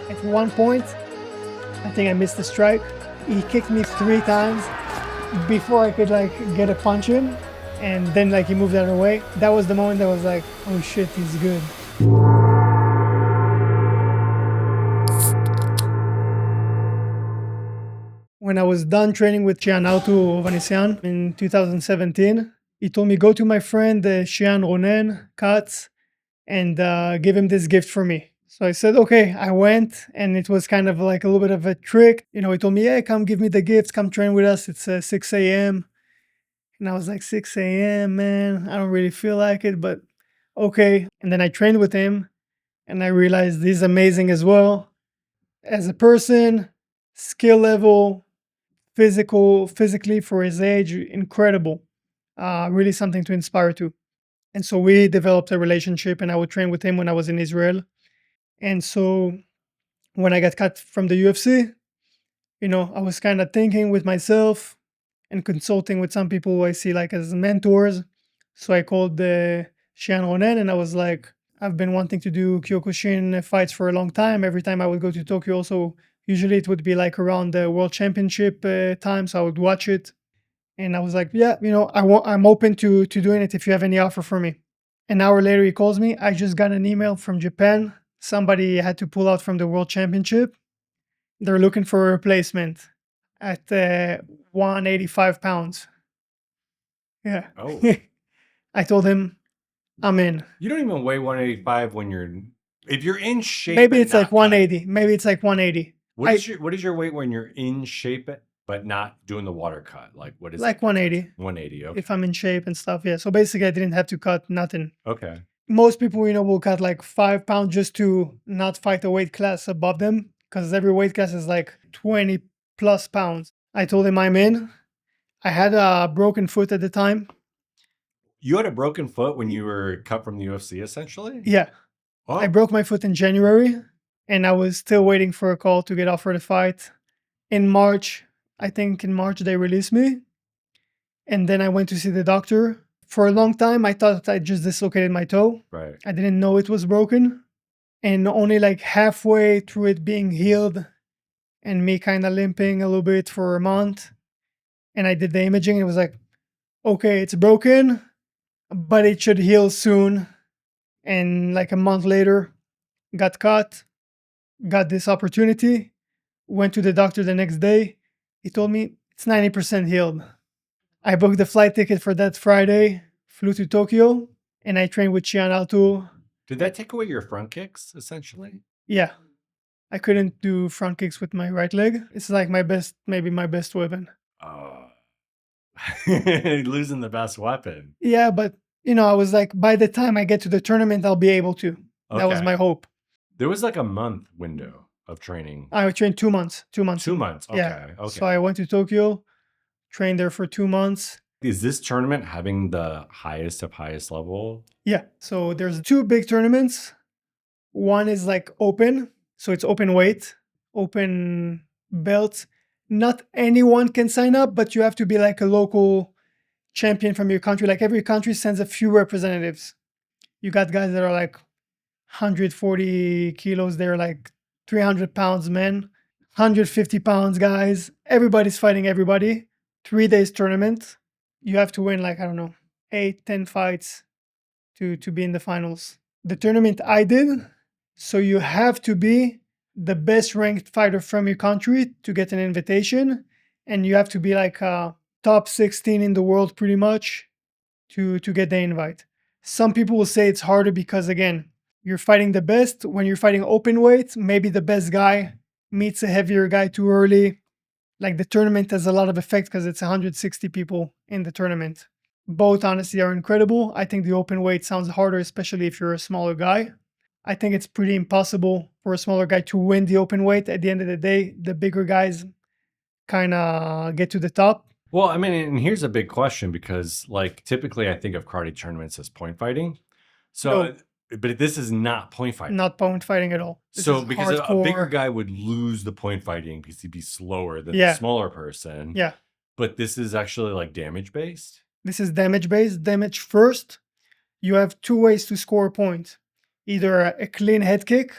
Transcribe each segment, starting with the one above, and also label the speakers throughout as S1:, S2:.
S1: At one point, I think I missed a strike. He kicked me 3 times before I could like get a punch in, and then like he moved out of the way. That was the moment that was like, oh shit, he's good. When I was done training with Xianautu Vanessian in 2017, he told me go to my friend Xian Ronen Katz and give him this gift for me. So I said, okay, I went, and it was kind of like a little bit of a trick. You know, he told me, yeah, come give me the gift, come train with us. It's 6 a.m. And I was like, 6 a.m., man, I don't really feel like it, but okay. And then I trained with him, and I realized he's amazing as well. As a person, skill level, physically for his age, incredible. Really something to inspire to. And so we developed a relationship, and I would train with him when I was in Israel. And so when I got cut from the UFC, you know, I was kind of thinking with myself and consulting with some people who I see like as mentors. So I called the Shian Ronen, and I was like, I've been wanting to do Kyokushin fights for a long time. Every time I would go to Tokyo, also usually it would be like around the World Championship time, so I would watch it. And I was like, yeah, you know, I'm open to doing it if you have any offer for me. An hour later, he calls me. I just got an email from Japan. Somebody had to pull out from the World Championship. They're looking for a replacement at 185 pounds. Yeah.
S2: Oh.
S1: I told him, I'm in.
S2: You don't even weigh 185 if you're in shape.
S1: Maybe it's like 180. Maybe it's like 180.
S2: What is your weight when you're in shape but not doing the water cut? Like what is
S1: like 180?
S2: 180. Okay.
S1: If I'm in shape and stuff, yeah. So basically I didn't have to cut nothing.
S2: Okay.
S1: Most people, you know, will cut like 5 pounds just to not fight a weight class above them, because every weight class is like 20 plus pounds. I told him I'm in. I had a broken foot at the time.
S2: You had a broken foot when you were cut from the UFC, essentially?
S1: Yeah. Oh. I broke my foot in January, and I was still waiting for a call to get offered a fight. In March, I think in March they released me. And then I went to see the doctor. For a long time, I thought I just dislocated my toe.
S2: Right.
S1: I didn't know it was broken. And only like halfway through it being healed and me kind of limping a little bit for a month. And I did the imaging. And it was like, okay, it's broken, but it should heal soon. And like a month later, got cut, got this opportunity, went to the doctor the next day. He told me it's 90% healed. I booked the flight ticket for that Friday, flew to Tokyo, and I trained with Xianautu.
S2: Did that take away your front kicks, essentially?
S1: Yeah. I couldn't do front kicks with my right leg. It's like maybe my best weapon.
S2: Losing the best weapon.
S1: Yeah, but you know, I was like, by the time I get to the tournament, I'll be able to. Okay. That was my hope.
S2: There was like a month window of training.
S1: I trained 2 months. 2 months.
S2: 2 months. Okay.
S1: Yeah.
S2: Okay.
S1: So I went to Tokyo, trained there for 2 months.
S2: Is this tournament having the highest of highest level?
S1: Yeah. So there's 2 big tournaments. One is like open. So it's open weight, open belts. Not anyone can sign up, but you have to be like a local champion from your country. Like every country sends a few representatives. You got guys that are like 140 kilos. They're like 300 pounds men, 150 pounds guys. Everybody's fighting everybody. 3 days tournament. You have to win like, I don't know, 8, 10 fights to be in the finals. The tournament I did, so you have to be the best ranked fighter from your country to get an invitation. And you have to be like top 16 in the world pretty much to get the invite. Some people will say it's harder because, again, you're fighting the best. When you're fighting open weight, maybe the best guy meets a heavier guy too early. Like the tournament has a lot of effect because it's 160 people in the tournament. Both honestly are incredible. I think the open weight sounds harder, especially if you're a smaller guy. I think it's pretty impossible for a smaller guy to win the open weight. At the end of the day, the bigger guys kind of get to the top.
S2: Well, I mean, and here's a big question, because like typically I think of karate tournaments as point fighting. So, no. But this is not point fighting.
S1: Not point fighting at all.
S2: This so because hardcore. A bigger guy would lose the point fighting because he'd be slower than the smaller person.
S1: Yeah.
S2: But this is actually like damage based.
S1: This is damage based. Damage first. You have 2 ways to score a point. Either a clean head kick,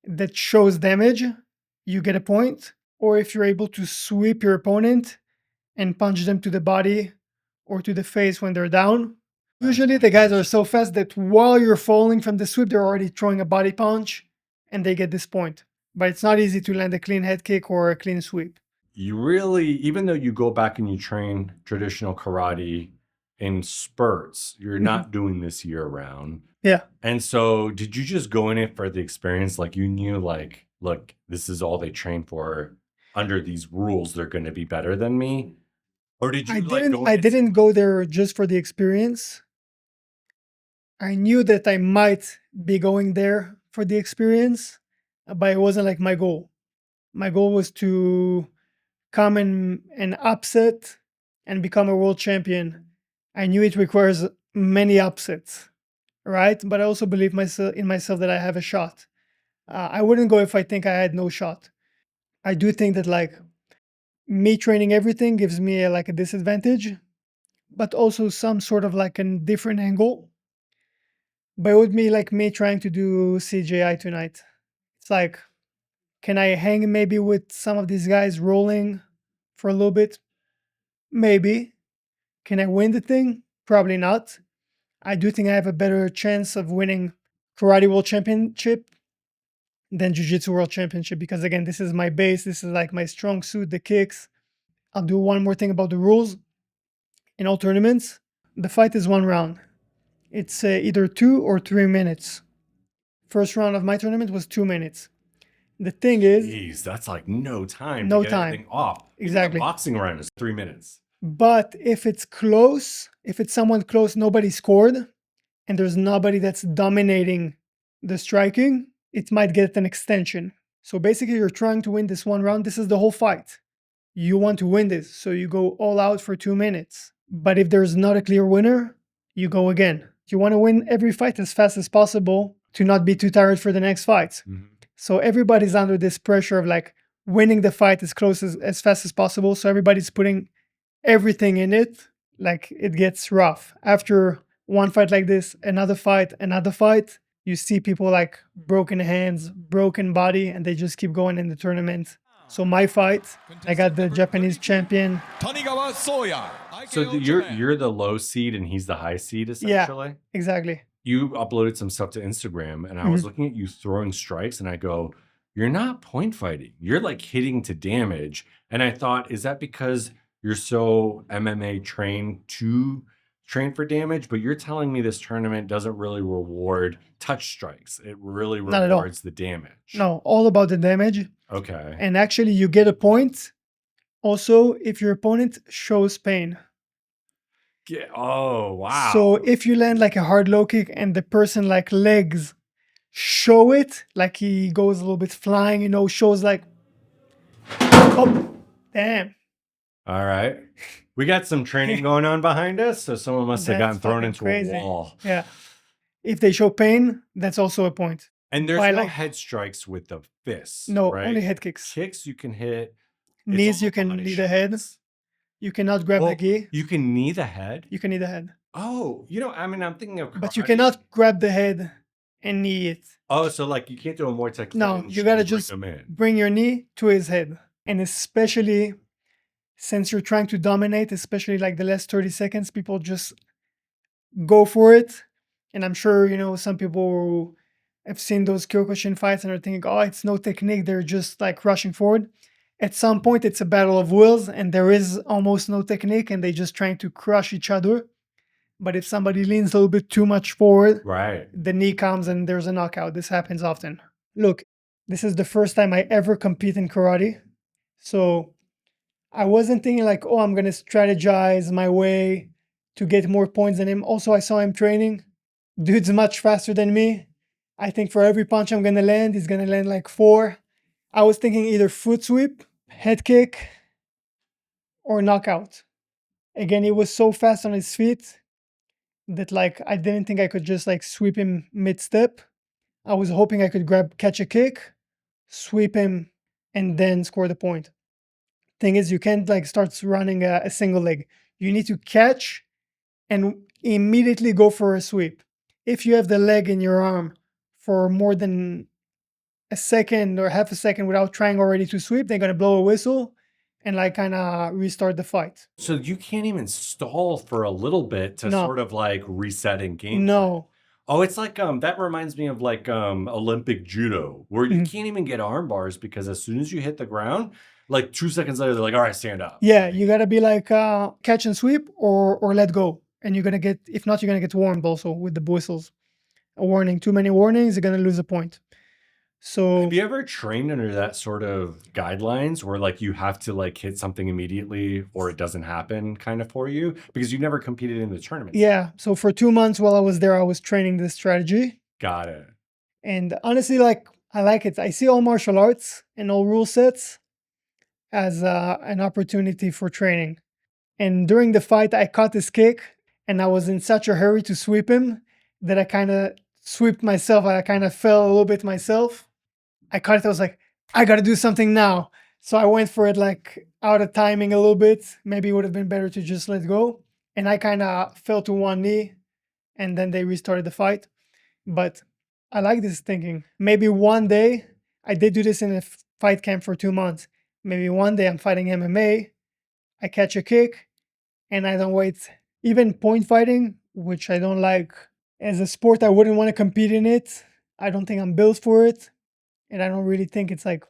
S1: that shows damage, you get a point. Or if you're able to sweep your opponent and punch them to the body or to the face when they're down. Usually the guys are so fast that while you're falling from the sweep, they're already throwing a body punch and they get this point. But it's not easy to land a clean head kick or a clean sweep.
S2: You really, even though you go back and you train traditional karate in spurts, you're not doing this year round.
S1: Yeah.
S2: And so did you just go in it for the experience? Like you knew like, look, this is all they train for. Under these rules, they're going to be better than me? Or did you
S1: I didn't go there just for the experience. I knew that I might be going there for the experience, but it wasn't like my goal. My goal was to come and upset and become a world champion. I knew it requires many upsets, right? But I also believe in myself that I have a shot. I wouldn't go if I think I had no shot. I do think that like me training everything gives me like a disadvantage, but also some sort of like a different angle. But it would be like me trying to do CJI tonight. It's like, can I hang maybe with some of these guys rolling for a little bit? Maybe. Can I win the thing? Probably not. I do think I have a better chance of winning Karate World Championship than Jiu Jitsu World Championship because, again, this is my base. This is like my strong suit, the kicks. I'll do one more thing about the rules. In all tournaments, the fight is 1 round. It's either 2 or 3 minutes. First round of my tournament was 2 minutes. The thing is,
S2: Jeez, that's like no time
S1: no
S2: to get
S1: time.
S2: everything off.
S1: Exactly.
S2: Even a boxing round is 3 minutes.
S1: But if it's close, if it's someone close, nobody scored, and there's nobody that's dominating the striking, it might get an extension. So basically, you're trying to win this 1 round. This is the whole fight. You want to win this, so you go all out for 2 minutes. But if there's not a clear winner, you go again. You want to win every fight as fast as possible to not be too tired for the next fight. So everybody's under this pressure of like winning the fight as close as fast as possible. So everybody's putting everything in it. Like it gets rough. After one fight like this, another fight, you see people like broken hands, broken body, and they just keep going in the tournament. So my fight, I got the Japanese champion.
S2: So you're the low seed and he's the high seed, essentially?
S1: Yeah, exactly.
S2: You uploaded some stuff to Instagram and I was looking at you throwing strikes and I go, you're not point fighting. You're like hitting to damage. And I thought, is that because you're so MMA trained to train for damage? But you're telling me this tournament doesn't really reward touch strikes. It really rewards the damage.
S1: No, all about the damage.
S2: Okay.
S1: And actually you get a point also if your opponent shows pain.
S2: Oh, wow.
S1: So if you land like a hard low kick and the person like legs show it, like he goes a little bit flying, you know, shows like, oh, damn.
S2: All right. We got some training going on behind us, so someone must have gotten thrown into a wall.
S1: Yeah. If they show pain, that's also a point.
S2: And there's no head strikes with the fists.
S1: No,
S2: right?
S1: only head kicks.
S2: Kicks you can hit.
S1: Knees you can knee the head. You cannot grab the gi.
S2: You can knee the head?
S1: You can knee the head.
S2: Oh, you know, I mean, I'm thinking of karate.
S1: But you cannot grab the head and knee it.
S2: Oh, so like you can't do a Muay Thai clinch.
S1: No, you gotta just bring your knee to his head. And especially since you're trying to dominate, especially like the last 30 seconds, people just go for it. And I'm sure, you know, some people have seen those Kyokushin fights and are thinking, oh, it's no technique. They're just like rushing forward. At some point, it's a battle of wills and there is almost no technique and they're just trying to crush each other. But if somebody leans a little bit too much forward,
S2: right,
S1: the knee comes and there's a knockout. This happens often. Look, this is the first time I ever compete in karate. So I wasn't thinking like, oh, I'm going to strategize my way to get more points than him. Also, I saw him training. Dude's much faster than me. I think for every punch I'm going to land, he's going to land like 4. I was thinking either foot sweep, head kick, or knockout. Again, he was so fast on his feet that like I didn't think I could just like sweep him mid-step. I was hoping I could catch a kick, sweep him, and then score the point. Thing is, you can't like start running a single leg. You need to catch and immediately go for a sweep. If you have the leg in your arm for more than a second or half a second without trying already to sweep, they're gonna blow a whistle and like kind of restart the fight.
S2: So you can't even stall for a little bit to
S1: No,
S2: sort of like reset and game plan.
S1: no.
S2: Oh, it's like that reminds me of like Olympic judo where you
S1: Mhm.
S2: can't even get arm bars because as soon as you hit the ground, like 2 seconds later, they're like, all right, stand up.
S1: Yeah, you gotta be like catch and sweep or let go, and you're gonna get, if not, you're gonna get warned also with the whistles. A warning, too many warnings, you're gonna lose a point. So
S2: Have you ever trained under that sort of guidelines where like you have to like hit something immediately or it doesn't happen kind of for you because you've never competed in the tournament?
S1: yeah, so for 2 months while I was there, I was training this strategy,
S2: Got it.
S1: and honestly, like I like it. I see all martial arts and all rule sets as an opportunity for training. And during the fight, I caught this kick, and I was in such a hurry to sweep him that I kind of swept myself. I kind of fell a little bit myself. I caught it. I was like, I got to do something now. So I went for it like out of timing a little bit. Maybe it would have been better to just let go. And I kind of fell to one knee, and then they restarted the fight. But I like this thinking. Maybe one day, I did do this in a fight camp for 2 months. Maybe one day I'm fighting MMA, I catch a kick, and I don't wait. Even point fighting, which I don't like as a sport, I wouldn't want to compete in it. I don't think I'm built for it, and I don't really think it's like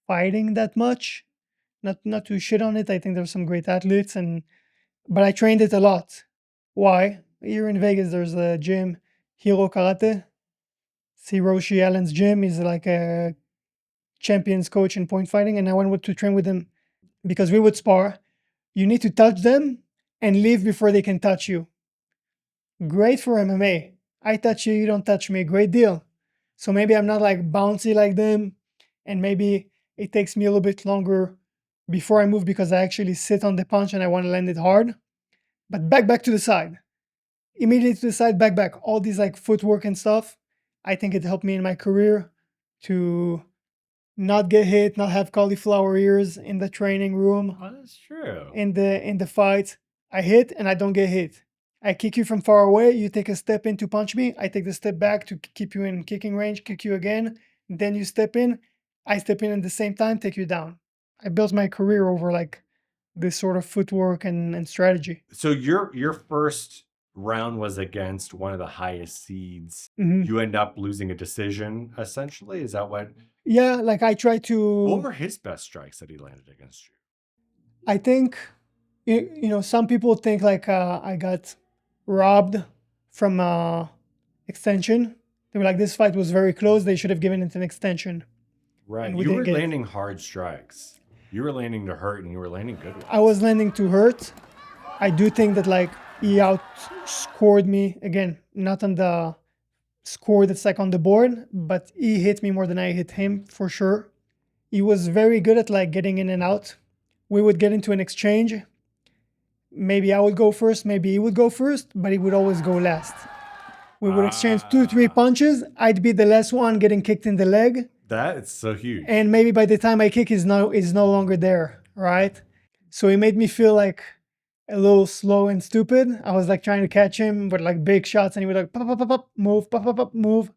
S1: fighting that much. Not to shit on it. I think there's some great athletes, but I trained it a lot. Why? Here in Vegas, there's a gym, Hero Karate. It's Hiroshi Allen's gym. He's like a champions coach in point fighting, and I went to train with him because we would spar. You need to touch them and leave before they can touch you. Great for MMA. I touch you, you don't touch me. Great deal. So maybe I'm not like bouncy like them, and maybe it takes me a little bit longer before I move because I actually sit on the punch and I want to land it hard. But back to the side. Immediately to the side, back. All these like footwork and stuff. I think it helped me in my career to not get hit, not have cauliflower ears in the training room,
S2: Oh, that's true.
S1: in the fight. I hit and I don't get hit. I kick you from far away, you take a step in to punch me, I take the step back to keep you in kicking range, kick you again, then you step in, I step in at the same time, take you down. I built my career over like this sort of footwork and strategy.
S2: So your first round was against one of the highest seeds.
S1: Mhm.
S2: You end up losing a decision, essentially. Is that what?
S1: Yeah, like I try
S2: What
S1: to,
S2: were his best strikes that he landed against you?
S1: I think, you know, some people think like I got robbed from extension. They were like, this fight was very close, they should have given it an extension.
S2: Right.
S1: And we
S2: You
S1: didn't
S2: were
S1: get it.
S2: landing hard strikes. You were landing to hurt and you were landing good ones.
S1: I was landing to hurt. I do think that like he outscored me again, not on the score that's like on the board, but he hit me more than I hit him for sure. He was very good at like getting in and out. We would get into an exchange. Maybe I would go first, maybe he would go first, but he would always go last. We would exchange 2, 3 punches. I'd be the last one getting kicked in the leg.
S2: That is so huge.
S1: And maybe by the time I kick is no longer there, right? So it made me feel like a little slow and stupid. I was like trying to catch him with like big shots, and he would like pop, pop, pop, pop, move, pop, pop, pop, move.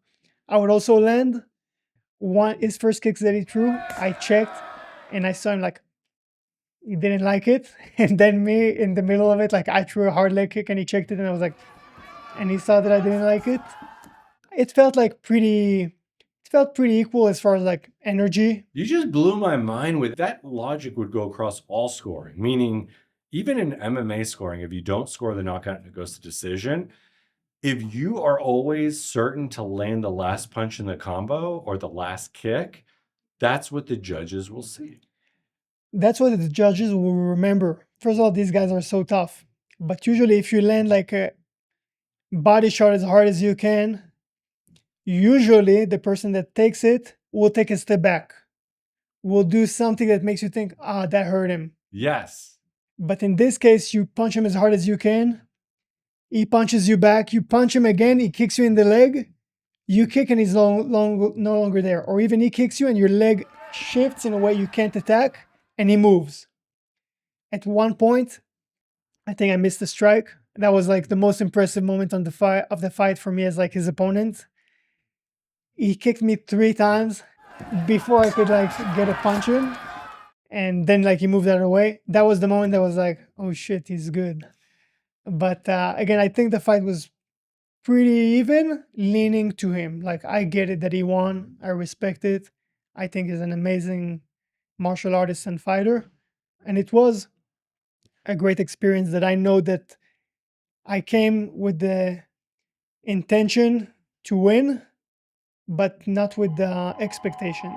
S1: I would also land one his first kicks that he threw. I checked, and I saw him like he didn't like it, and then me in the middle of it, like I threw a hard leg kick, and he checked it, and I was like, and he saw that I didn't like it. It felt like pretty. It felt pretty equal as far as like energy.
S2: You just blew my mind with that logic would go across all scoring, meaning even in MMA scoring, if you don't score the knockout and it goes to decision, if you are always certain to land the last punch in the combo or the last kick, that's what the judges will see.
S1: That's what the judges will remember. First of all, these guys are so tough. But usually, if you land like a body shot as hard as you can, usually the person that takes it will take a step back, will do something that makes you think, ah, that hurt him.
S2: Yes.
S1: But in this case, you punch him as hard as you can. He punches you back. You punch him again. He kicks you in the leg. You kick and he's no longer there. Or even he kicks you and your leg shifts in a way you can't attack and he moves. At one point, I think I missed a strike. That was like the most impressive moment on the fight for me as like his opponent. He kicked me 3 times. before I could like get a punch in, and then like he moved out of the way. That was the moment that was like, oh shit, he's good. But again, I think the fight was pretty even, leaning to him. Like I get it that he won. I respect it. I think he's an amazing martial artist and fighter, and it was a great experience that I know that I came with the intention to win, but not with the expectation.